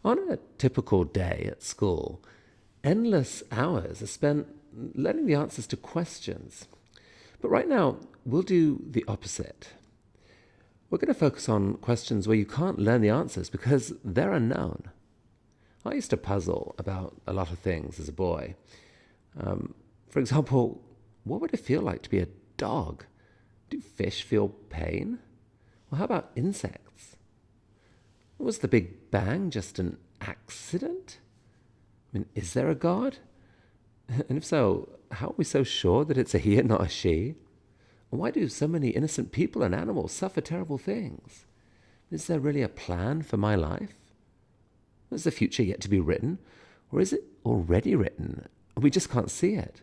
On a typical day at school, endless hours are spent learning the answers to questions. But right now, we'll do the opposite. We're going to focus on questions where you can't learn the answers because they're unknown. I used to puzzle about a lot of things as a boy. For example, what would it feel like to be a dog? Do fish feel pain? Well, how about insects? Was the Big Bang just an accident? I mean, is there a God? And if so, how are we so sure that it's a he and not a she? And why do so many innocent people and animals suffer terrible things? Is there really a plan for my life? Is the future yet to be written? Or is it already written? We just can't see it.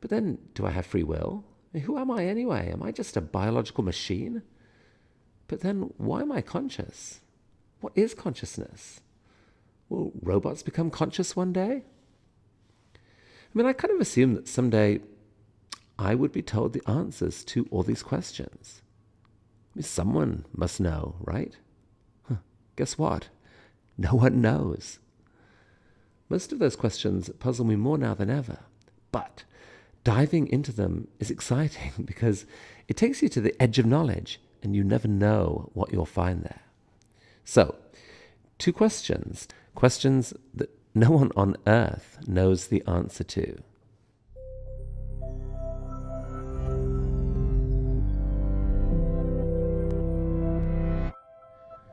But then, do I have free will? Who am I anyway? Am I just a biological machine? But then, why am I conscious? What is consciousness? Will robots become conscious one day? I mean, I kind of assumed that someday I would be told the answers to all these questions. I mean, someone must know, right? Guess what? No one knows. Most of those questions puzzle me more now than ever. But diving into them is exciting because it takes you to the edge of knowledge and you never know what you'll find there. So, 2 questions that no one on earth knows the answer to.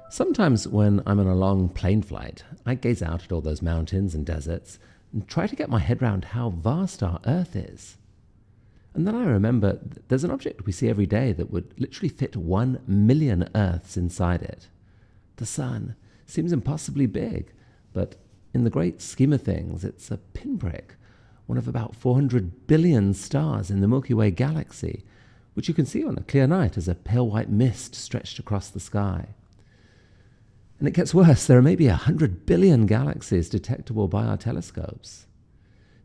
Sometimes when I'm on a long plane flight, I gaze out at all those mountains and deserts and try to get my head around how vast our Earth is. And then I remember there's an object we see every day that would literally fit 1 million Earths inside it. The sun seems impossibly big, but in the great scheme of things, it's a pinprick, one of about 400 billion stars in the Milky Way galaxy, which you can see on a clear night as a pale white mist stretched across the sky. And it gets worse, there are maybe 100 billion galaxies detectable by our telescopes.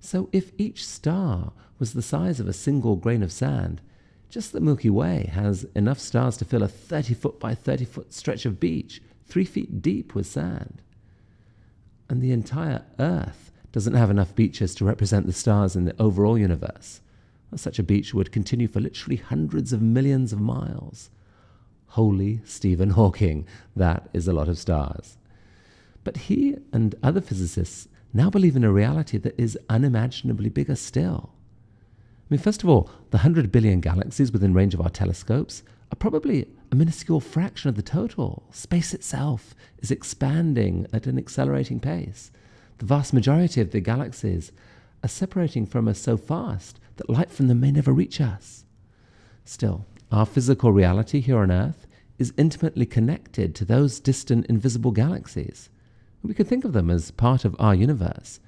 So if each star was the size of a single grain of sand, just the Milky Way has enough stars to fill a 30-foot by 30-foot stretch of beach, 3 feet deep with sand. And the entire Earth doesn't have enough beaches to represent the stars in the overall universe. Well, such a beach would continue for literally hundreds of millions of miles. Holy Stephen Hawking, that is a lot of stars. But he and other physicists now believe in a reality that is unimaginably bigger still. I mean, first of all, the 100 billion galaxies within range of our telescopes are probably a minuscule fraction of the total. Space itself is expanding at an accelerating pace. The vast majority of the galaxies are separating from us so fast that light from them may never reach us. Still, our physical reality here on Earth is intimately connected to those distant invisible galaxies. We can think of them as part of our universe.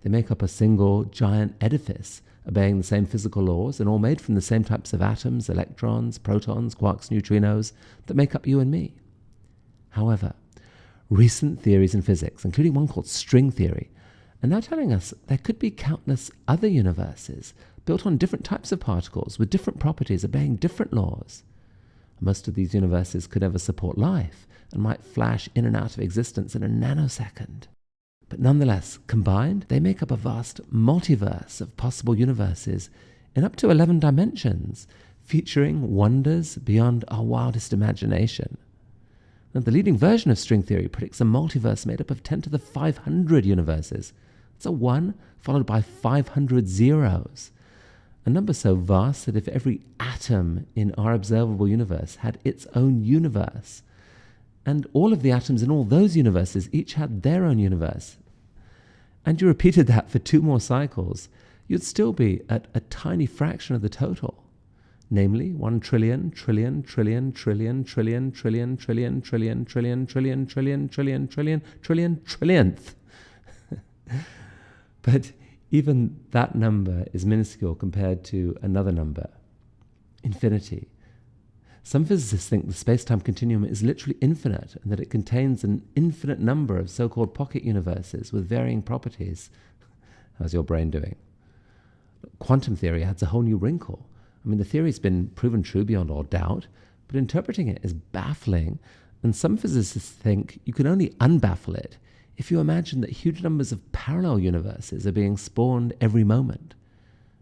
They make up a single giant edifice, obeying the same physical laws and all made from the same types of atoms, electrons, protons, quarks, neutrinos that make up you and me. However, recent theories in physics, including one called string theory, are now telling us there could be countless other universes built on different types of particles with different properties obeying different laws. Most of these universes could ever support life and might flash in and out of existence in a nanosecond. But nonetheless, combined, they make up a vast multiverse of possible universes in up to 11 dimensions, featuring wonders beyond our wildest imagination. Now, the leading version of string theory predicts a multiverse made up of 10 to the 500 universes. It's a 1 followed by 500 zeros, a number so vast that if every atom in our observable universe had its own universe, and all of the atoms in all those universes each had their own universe, and you repeated that for 2 more cycles, you'd still be at a tiny fraction of the total. Namely, 1 trillion, trillion, trillion, trillion, trillion, trillion, trillion, trillion, trillion, trillion, trillion, trillion, trillion, trillion, trillionth. But even that number is minuscule compared to another number, infinity. Some physicists think the space-time continuum is literally infinite and that it contains an infinite number of so-called pocket universes with varying properties. How's your brain doing? Quantum theory adds a whole new wrinkle. I mean, the theory's been proven true beyond all doubt, but interpreting it is baffling, and some physicists think you can only unbaffle it if you imagine that huge numbers of parallel universes are being spawned every moment,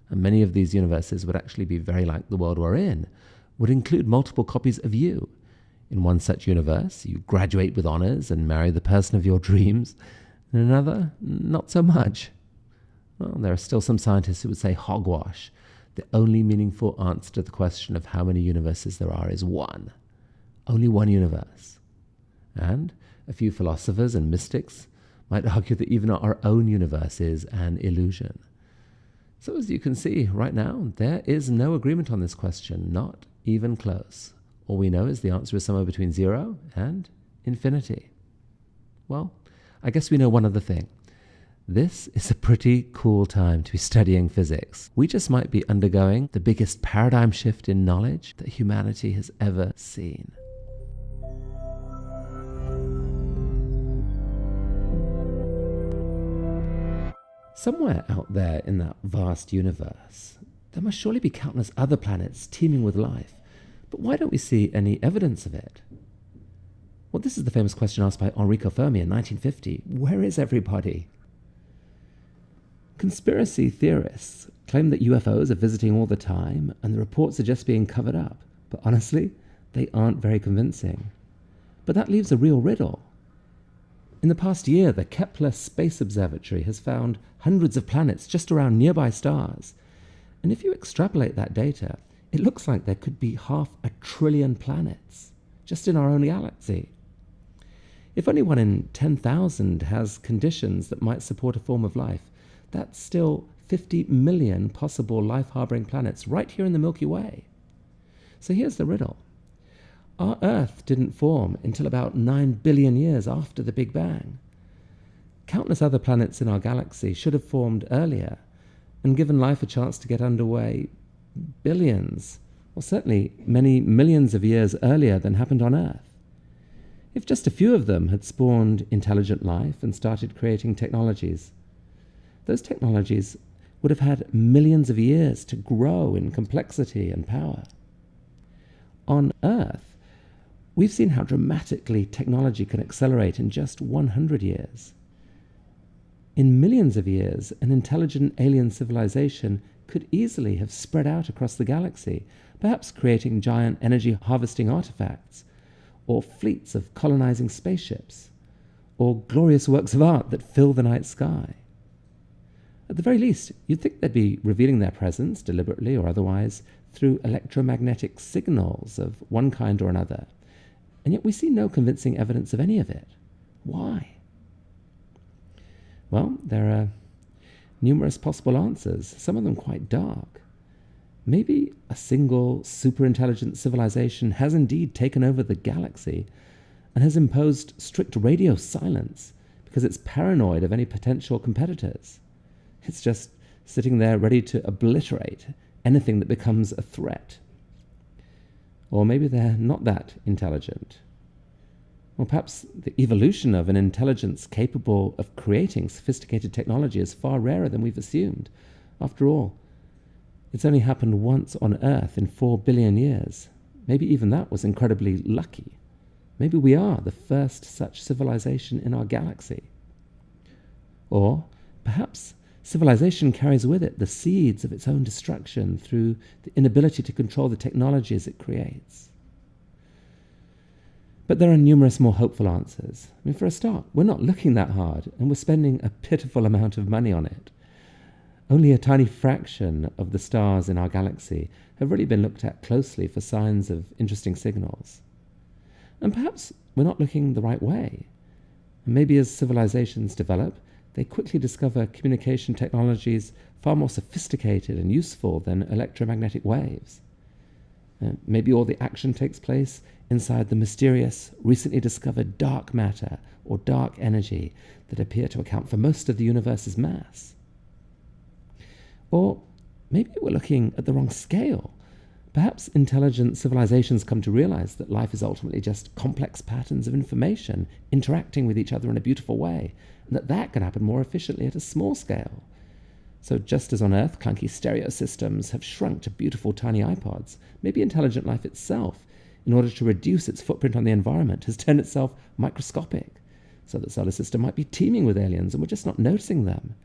and many of these universes would actually be very like the world we're in, would include multiple copies of you. In one such universe, you graduate with honors and marry the person of your dreams. In another, not so much. Well, there are still some scientists who would say hogwash. The only meaningful answer to the question of how many universes there are is one. Only one universe. And a few philosophers and mystics might argue that even our own universe is an illusion. So as you can see, right now, there is no agreement on this question, not even close. All we know is the answer is somewhere between 0 and infinity. Well, I guess we know one other thing. This is a pretty cool time to be studying physics. We just might be undergoing the biggest paradigm shift in knowledge that humanity has ever seen. Somewhere out there in that vast universe, there must surely be countless other planets teeming with life. But why don't we see any evidence of it? Well, this is the famous question asked by Enrico Fermi in 1950. Where is everybody? Conspiracy theorists claim that UFOs are visiting all the time and the reports are just being covered up. But honestly, they aren't very convincing. But that leaves a real riddle. In the past year, the Kepler Space Observatory has found hundreds of planets just around nearby stars. And if you extrapolate that data, it looks like there could be 500 billion planets just in our own galaxy. If only 1 in 10,000 has conditions that might support a form of life, that's still 50 million possible life-harboring planets right here in the Milky Way. So here's the riddle. Our Earth didn't form until about 9 billion years after the Big Bang. Countless other planets in our galaxy should have formed earlier and given life a chance to get underway billions, or certainly many millions of years earlier than happened on Earth. If just a few of them had spawned intelligent life and started creating technologies, those technologies would have had millions of years to grow in complexity and power. On Earth, we've seen how dramatically technology can accelerate in just 100 years. In millions of years, an intelligent alien civilization could easily have spread out across the galaxy, perhaps creating giant energy harvesting artifacts, or fleets of colonizing spaceships, or glorious works of art that fill the night sky. At the very least, you'd think they'd be revealing their presence, deliberately or otherwise, through electromagnetic signals of one kind or another. And yet we see no convincing evidence of any of it. Why? Well, there are numerous possible answers, some of them quite dark. Maybe a single superintelligent civilization has indeed taken over the galaxy and has imposed strict radio silence because it's paranoid of any potential competitors. It's just sitting there ready to obliterate anything that becomes a threat. Or maybe they're not that intelligent. Or perhaps the evolution of an intelligence capable of creating sophisticated technology is far rarer than we've assumed. After all, it's only happened once on Earth in 4 billion years. Maybe even that was incredibly lucky. Maybe we are the first such civilization in our galaxy. Or perhaps civilization carries with it the seeds of its own destruction through the inability to control the technologies it creates. But there are numerous more hopeful answers. I mean, for a start, we're not looking that hard, and we're spending a pitiful amount of money on it. Only a tiny fraction of the stars in our galaxy have really been looked at closely for signs of interesting signals. And perhaps we're not looking the right way. And maybe as civilizations develop, they quickly discover communication technologies far more sophisticated and useful than electromagnetic waves. Maybe all the action takes place inside the mysterious, recently discovered dark matter or dark energy that appear to account for most of the universe's mass. Or maybe we're looking at the wrong scale. Perhaps intelligent civilizations come to realize that life is ultimately just complex patterns of information interacting with each other in a beautiful way, and that can happen more efficiently at a small scale. So just as on Earth, clunky stereo systems have shrunk to beautiful tiny iPods, maybe intelligent life itself, in order to reduce its footprint on the environment, has turned itself microscopic, So the solar system might be teeming with aliens and we're just not noticing them.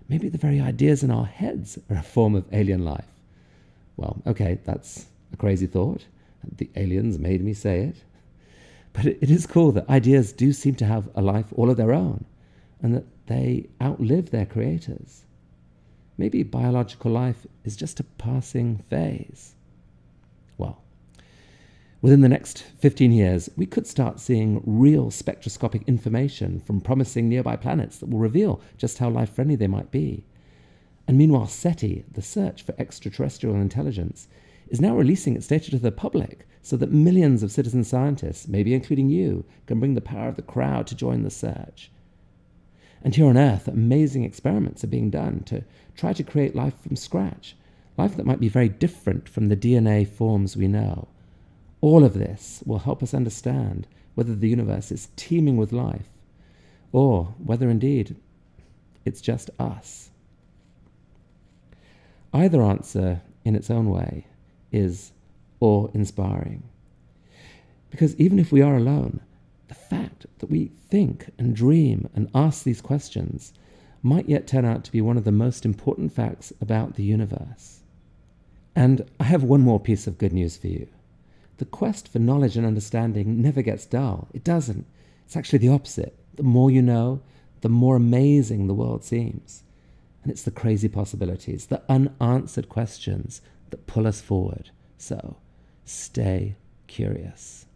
Maybe the very ideas in our heads are a form of alien life. Well, okay, that's a crazy thought. The aliens made me say it. But it is cool that ideas do seem to have a life all of their own, and that they outlive their creators. Maybe biological life is just a passing phase. Well, within the next 15 years, we could start seeing real spectroscopic information from promising nearby planets that will reveal just how life-friendly they might be. And meanwhile, SETI, the search for extraterrestrial intelligence, is now releasing its data to the public so that millions of citizen scientists, maybe including you, can bring the power of the crowd to join the search. And here on Earth, amazing experiments are being done to try to create life from scratch, life that might be very different from the DNA forms we know. All of this will help us understand whether the universe is teeming with life, or whether indeed it's just us. Either answer, in its own way, is awe-inspiring. Because even if we are alone, the fact that we think and dream and ask these questions might yet turn out to be one of the most important facts about the universe. And I have one more piece of good news for you. The quest for knowledge and understanding never gets dull. It doesn't. It's actually the opposite. The more you know, the more amazing the world seems. And it's the crazy possibilities, the unanswered questions that pull us forward. So, stay curious.